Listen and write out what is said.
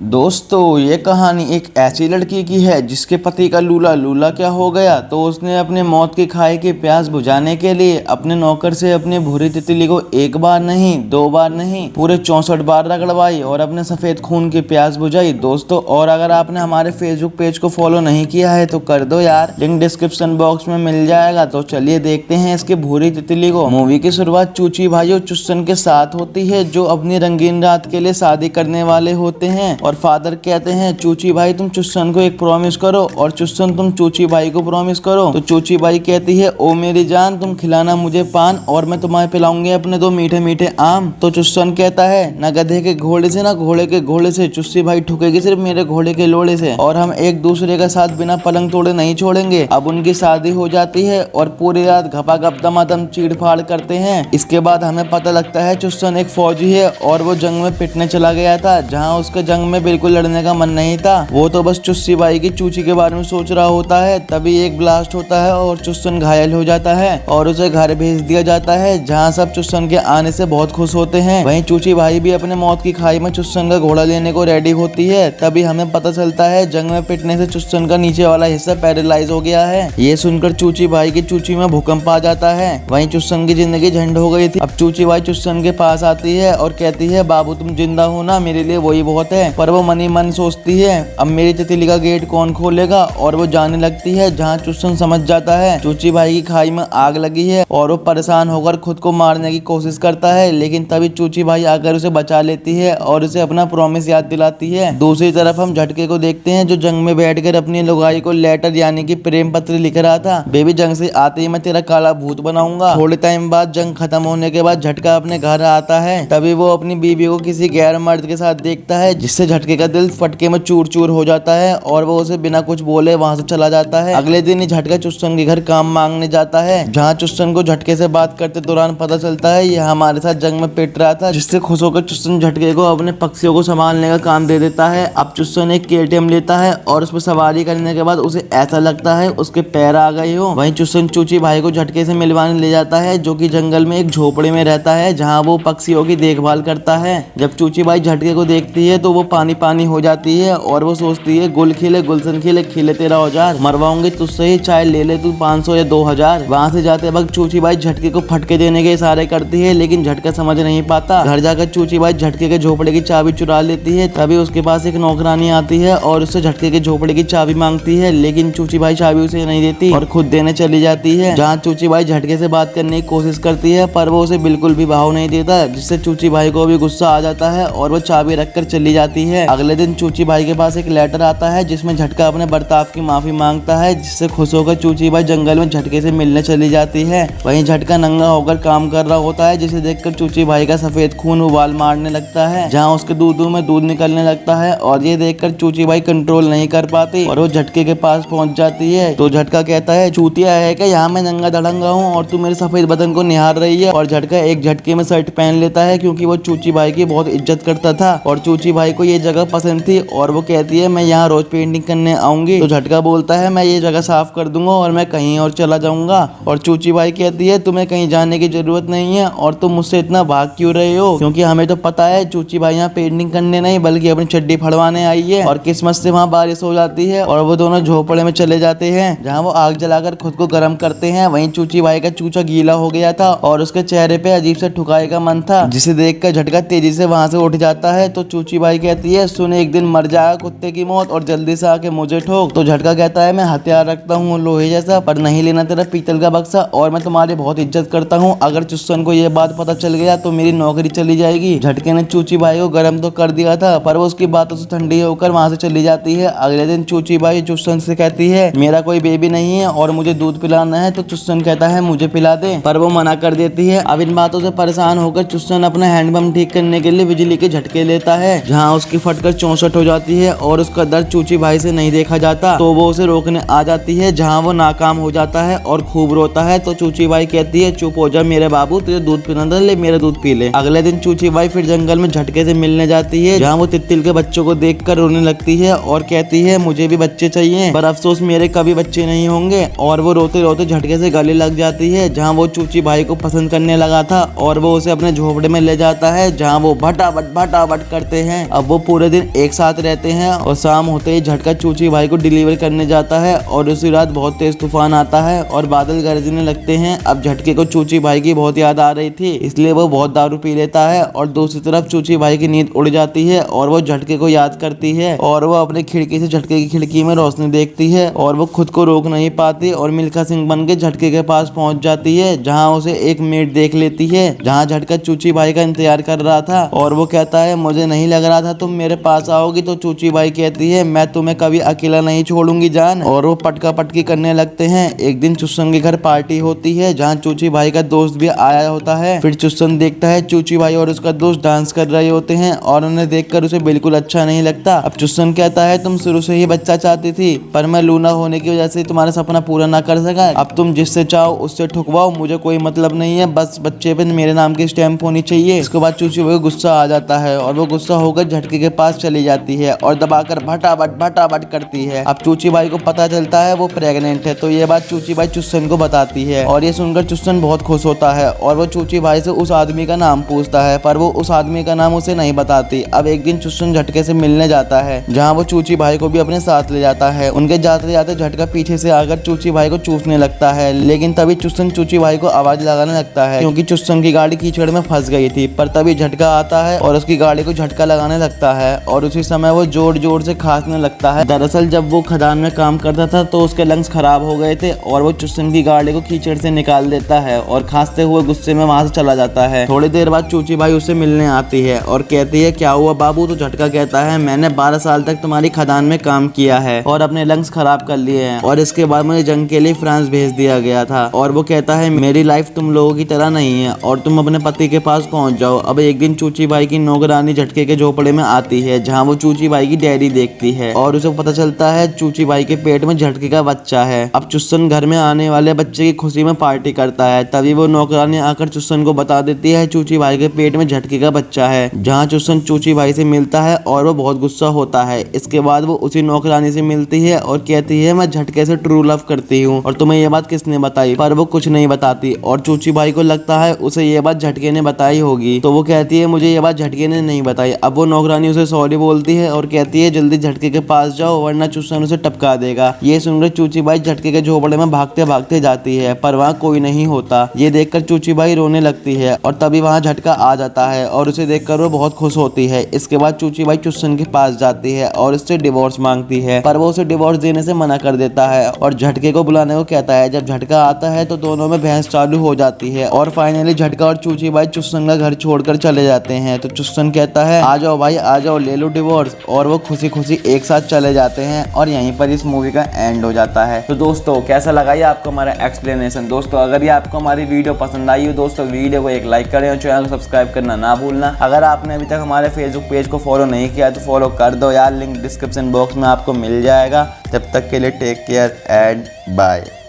दोस्तों ये कहानी एक ऐसी लड़की की है जिसके पति का लूला क्या हो गया तो उसने अपने मौत की खाई की प्यास बुझाने के लिए अपने नौकर से अपनी भूरी तितली को एक बार नहीं दो बार नहीं पूरे 64 बार रगड़वाई और अपने सफेद खून की प्यास बुझाई। दोस्तों और अगर आपने हमारे फेसबुक पेज को फॉलो नहीं किया है तो कर दो यार, लिंक डिस्क्रिप्शन बॉक्स में मिल जाएगा। तो चलिए देखते हैं इसके भूरी तितली को। मूवी की शुरुआत चूची भाई और चुस्सन के साथ होती है जो अपनी रंगीन रात के लिए शादी करने वाले होते हैं और फादर कहते हैं चूची भाई तुम चुस्सन को एक प्रॉमिस करो और चुस्सन तुम चूची भाई को प्रॉमिस करो। तो चूची भाई कहती है ओ मेरी जान तुम खिलाना मुझे पान और मैं तुम्हें पिलाऊंगी अपने दो मीठे मीठे आम। तो चुस्सन कहता है ना गधे के घोड़े से ना घोड़े के घोड़े से, चुस्सी भाई ठुकेगी सिर्फ मेरे घोड़े के लोड़े से और हम एक दूसरे का साथ बिना पलंग तोड़े नहीं छोड़ेंगे। अब उनकी शादी हो जाती है और पूरी रात घपाघप दमादम चीड़ फाड़ करते हैं। इसके बाद हमें पता लगता है चुस्सन एक फौजी है और वो जंग में पिटने चला गया था जहाँ उसके जंग में बिल्कुल लड़ने का मन नहीं था। वो तो बस चुस्सी भाई की चूची के बारे में सोच रहा होता है। तभी एक ब्लास्ट होता है और चुस्सन घायल हो जाता है और उसे घर भेज दिया जाता है जहाँ सब चुस्सन के आने से बहुत खुश होते हैं। वहीं चूची भाई भी अपने मौत की खाई में चुस्सन का घोड़ा लेने को रेडी होती है। तभी हमें पता चलता है जंग में पिटने से चुस्सन का नीचे वाला हिस्सा पैरालाइज हो गया है। ये सुनकर चूची भाई की चूची में भूकंप आ जाता है। वहीं चुस्सन की जिंदगी झंड हो गई थी। अब चूची भाई चुस्सन के पास आती है और कहती है बाबू तुम जिंदा हो ना, मेरे लिए वही बहुत है। पर वो मनी मन सोचती है अब मेरी तितली का गेट कौन खोलेगा और वो जाने लगती है जहाँ चुस्सन समझ जाता है चूची भाई की खाई में आग लगी है और वो परेशान होकर खुद को मारने की कोशिश करता है। लेकिन तभी चूची भाई आकर उसे बचा लेती है और उसे अपना प्रॉमिस याद दिलाती है। दूसरी तरफ हम झटके को देखते हैं जो जंग में बैठकर अपनी लुगाई को लेटर यानी कि प्रेम पत्र लिख रहा था। बेबी जंग से आते ही मैं तेरा काला भूत बनाऊंगा। थोड़े टाइम बाद जंग खत्म होने के बाद झटका अपने घर आता है। तभी वो अपनी बीवी को किसी गैर मर्द के साथ देखता है जिससे झटके का दिल फटके में चूर चूर हो जाता है और वो उसे बिना कुछ बोले वहां से चला जाता है। अगले दिन ही झटका चुस्सन के घर काम मांगने जाता है जहाँ चुस्सन को झटके से बात करते दौरान पता चलता है ये हमारे साथ जंग में पिट रहा था, जिससे खुश होकर चुस्सन झटके को अपने पक्षियों को संभालने का काम दे देता है। अब चुस्सन एक केटीएम लेता है और उस पर सवारी करने के बाद उसे ऐसा लगता है उसके पैर आ गए हो। वहीं चुस्सन चूची भाई को झटके से मिलवाने ले जाता है जो कि जंगल में एक झोपड़े में रहता है जहाँ वो पक्षियों की देखभाल करता है। जब चूची भाई झटके को देखती है तो वो पानी पानी हो जाती है और वो सोचती है गुल खिले गुलशन खिले खिले तेरा औजार, मरवाऊंगी तुझसे ही चाहे ले ले तू 500 या 2000। वहाँ से जाते वक्त चूची भाई झटके को फटके देने के इशारे करती है लेकिन झटका समझ नहीं पाता। घर जाकर चूची भाई झटके के झोपड़े की चाबी चुरा लेती है। तभी उसके पास एक नौकरानी आती है और उससे झटके के झोपड़े की चाबी मांगती है लेकिन चूची भाई चाबी उसे नहीं देती और खुद देने चली जाती है। जहाँ चूची भाई झटके से बात करने की कोशिश करती है पर वो उसे बिल्कुल भी भाव नहीं देता, जिससे चूची भाई को भी गुस्सा आ जाता है और वो चाबी रखकर चली जाती है। अगले दिन चूची भाई के पास एक लेटर आता है जिसमें झटका अपने बर्ताव की माफी मांगता है, जिससे खुश होकर चूची भाई जंगल में झटके से मिलने चली जाती है। वहीं झटका नंगा होकर काम कर रहा होता है जिसे देखकर चूची भाई का सफेद खून उबाल मारने लगता है जहाँ उसके दूधों में दूध निकलने लगता है और ये देखकर चूची भाई कंट्रोल नहीं कर पाती और वो झटके के पास पहुंच जाती है। तो झटका कहता है चूतिया है कि यहाँ मैं नंगा धड़ंगा हूँ और तू मेरे सफेद बदन को निहार रही है। और झटका एक झटके में शर्ट पहन लेता है क्योंकि वो चूची भाई की बहुत इज्जत करता था और चूची भाई को ये जगह पसंद थी और वो कहती है मैं यहाँ रोज पेंटिंग करने आऊंगी। तो झटका बोलता है मैं ये जगह साफ कर दूंगा और मैं कहीं और चला जाऊंगा। और चूची भाई कहती है तुम्हें कहीं जाने की जरूरत नहीं है और तुम मुझसे इतना भाग क्यों रहे हो, क्योंकि हमें तो पता है चूची भाई यहाँ पेंटिंग करने नहीं बल्कि अपनी चड्डी फड़वाने आई है। और किस्मत से वहाँ बारिश हो जाती है और वो दोनों झोपड़े में चले जाते हैं जहाँ वो आग जलाकर खुद को गर्म करते हैं। वहीं चूची भाई का चूचा गीला हो गया था और उसके चेहरे पे अजीब से ठुकाई का मन था, जिसे देखकर झटका तेजी से वहाँ से उठ जाता है। तो चूची भाई कहती है सुन एक दिन मर जाएगा कुत्ते की मौत और जल्दी से आके मुझे ठोक। तो झटका कहता है मैं हथियार रखता हूँ लोहे जैसा पर नहीं लेना तेरा पीतल का बक्सा और मैं तुम्हारी बहुत इज्जत करता हूँ। अगर चुस्सन को ये बात पता चल गया तो मेरी नौकरी चली जाएगी। झटके ने चूची भाई को गर्म तो कर दिया था पर वो उसकी बातों से ठंडी होकर वहाँ से चली जाती है। अगले दिन चूची भाई चुस्सन से कहती है मेरा कोई बेबी नहीं है और मुझे दूध पिलाना है। तो चुस्सन कहता है मुझे पिला दे पर वो मना कर देती है। अब इन बातों से परेशान होकर चुस्सन अपना हैंडपंप ठीक करने के लिए बिजली के झटके लेता है जहाँ उसकी फटकर 64 हो जाती है और उसका दर्द चूची भाई से नहीं देखा जाता। तो वो उसे रोकने आ जाती है जहाँ वो नाकाम हो जाता है और खूब रोता है। तो चूची भाई कहती है चुप हो जा मेरे बाबू, तुझे दूध पीना था ले मेरा दूध पी ले। अगले दिन चूची भाई फिर जंगल में झटके से मिलने जाती है जहाँ वो तितली के बच्चों को देखकर रोने लगती है और कहती है मुझे भी बच्चे चाहिए पर अफसोस मेरे कभी बच्चे नहीं होंगे। और वो रोते रोते झटके से गले लग जाती है जहाँ वो चूची भाई को पसंद करने लगा था और वो उसे अपने झोपड़े में ले जाता है जहाँ वो भटाभट करते हैं। अब वो पूरे दिन एक साथ रहते हैं और शाम होते ही झटका चूची भाई को डिलीवर करने जाता है और उसी रात बहुत तेज तूफान आता है और बादल गरजने लगते हैं। अब झटके को चूची भाई की बहुत याद आ रही थी, इसलिए वो बहुत दारू पी लेता है और दूसरी तरफ चूची भाई की नींद उड़ जाती है और वो झटके को याद करती है और वो अपने खिड़की से झटके की खिड़की में रोशनी देखती है और वो खुद को रोक नहीं पाती और मिल्खा सिंह बन के झटके के पास पहुंच जाती है, जहां उसे एक मेड देख लेती है जहां झटका चूची भाई का इंतजार कर रहा था और वो कहता है मुझे नहीं लग रहा था तुम मेरे पास आओगी। तो चूची भाई कहती है मैं तुम्हें कभी अकेला नहीं छोड़ूंगी जान, और वो पटका पटकी करने लगते हैं। एक दिन चुस्सन के घर पार्टी होती है जहाँ चूची भाई का दोस्त भी आया होता है। फिर चुस्सन देखता है चूची भाई और उसका दोस्त डांस कर रहे होते हैं और उन्हें देखकर उसे बिल्कुल अच्छा नहीं लगता। अब चुस्सन कहता है तुम शुरू से ही बच्चा चाहती थी पर मैं लूना होने की वजह से तुम्हारा सपना पूरा ना कर सका, अब तुम जिससे चाहो उससे ठुकवाओ, मुझे कोई मतलब नहीं है, बस बच्चे पे मेरे नाम की स्टैंप होनी चाहिए। इसके बाद चूची भाई को गुस्सा आ जाता है और वो गुस्सा होकर झटके के पास चली जाती है और दबाकर भटाभट करती है। अब चूची भाई को पता चलता है वो प्रेग्नेंट है, तो ये बात चूची भाई चुस्सन को बताती है और ये सुनकर चुस्सन बहुत खुश होता है और वो चूची भाई से उस आदमी का नाम पूछता है पर वो उस आदमी का नाम उसे नहीं बताती। अब एक दिन चुस्सन झटके से मिलने जाता है जहाँ वो चूची भाई को भी अपने साथ ले जाता है। उनके जाते जाते झटका पीछे से आकर चूची भाई को चूसने लगता है, लेकिन तभी चुस्सन चूची भाई को आवाज लगाने लगता है क्योंकि चुस्सन की गाड़ी कीचड़ में फंस गई थी। पर तभी झटका आता है और उसकी गाड़ी को झटका लगाने लगता है और उसी समय वो जोर जोर से खांसने लगता है। दरअसल जब वो खदान में काम करता था तो उसके लंग्स खराब हो गए थे और वो चुस्सन की गाड़ी को कीचड़ से निकाल देता है और खांसते हुए गुस्से में वहां से चला जाता है। थोड़ी देर बाद चूची भाई उससे मिलने आती है और कहती है क्या हुआ बाबू? तो झटका कहता है मैंने 12 साल तक तुम्हारी खदान में काम किया है और अपने लंग्स खराब कर लिए हैं और इसके बाद मुझे जंग के लिए फ्रांस भेज दिया गया था। और वो कहता है मेरी लाइफ तुम लोगों की तरह नहीं है और तुम अपने पति के पास पहुंच जाओ। अब एक दिन चूची भाई की नौकरानी झटके के झोपड़े में आती है जहाँ वो चूची भाई की डायरी देखती है और उसे पता चलता है चूची भाई के पेट में झटके का बच्चा है। अब चुस्सन घर में आने वाले बच्चे की खुशी में पार्टी करता है, तभी वो नौकरानी आकर चुस्सन को बता देती है चूची भाई के पेट में झटके का बच्चा है। जहाँ चुस्सन चूची भाई से मिलता है और वो बहुत गुस्सा होता है। इसके बाद वो उसी नौकरानी से मिलती है और कहती है मैं झटके से ट्रू लव करती हूँ और तुम्हें ये बात किसने बताई? पर वो कुछ नहीं बताती और चूची भाई को लगता है उसे ये बात झटके ने बताई होगी, तो वो कहती है मुझे ये बात झटके ने नहीं बताई। अब वो नौकरानी उसे सॉरी बोलती है और कहती है जल्दी झटके के पास जाओ वरना चुस्सन उसे टपका देगा। ये सुनकर चूची भाई झटके के झोपड़े में भागते भागते जाती है पर वहाँ कोई नहीं होता। ये देखकर चूची भाई रोने लगती है और तभी वहाँ झटका आ जाता है और उसे देखकर वो बहुत खुश होती है। इसके बाद चूची भाई चुस्सन के पास जाती है और उससे डिवोर्स मांगती है पर वो उसे डिवोर्स देने से मना कर देता है और झटके को बुलाने को कहता है। जब झटका आता है तो दोनों में बहस चालू हो जाती है और फाइनली झटका और चूची भाई चुस्सन का घर छोड़कर चले जाते हैं। तो चुस्सन कहता है आ जाओ भाई आ जाओ ले लो डिवोर्स, और वो खुशी खुशी एक साथ चले जाते हैं और यहीं पर इस मूवी का एंड हो जाता है। तो दोस्तों कैसा लगा ये आपको हमारा एक्सप्लेनेशन? दोस्तों अगर ये आपको हमारी वीडियो पसंद आई हो दोस्तों वीडियो को एक लाइक करें और चैनल को सब्सक्राइब करना ना भूलना। अगर आपने अभी तक हमारे फेसबुक पेज को फॉलो नहीं किया तो फॉलो कर दो यार, लिंक डिस्क्रिप्शन बॉक्स में आपको मिल जाएगा। तब तक के लिए टेक केयर एंड बाय।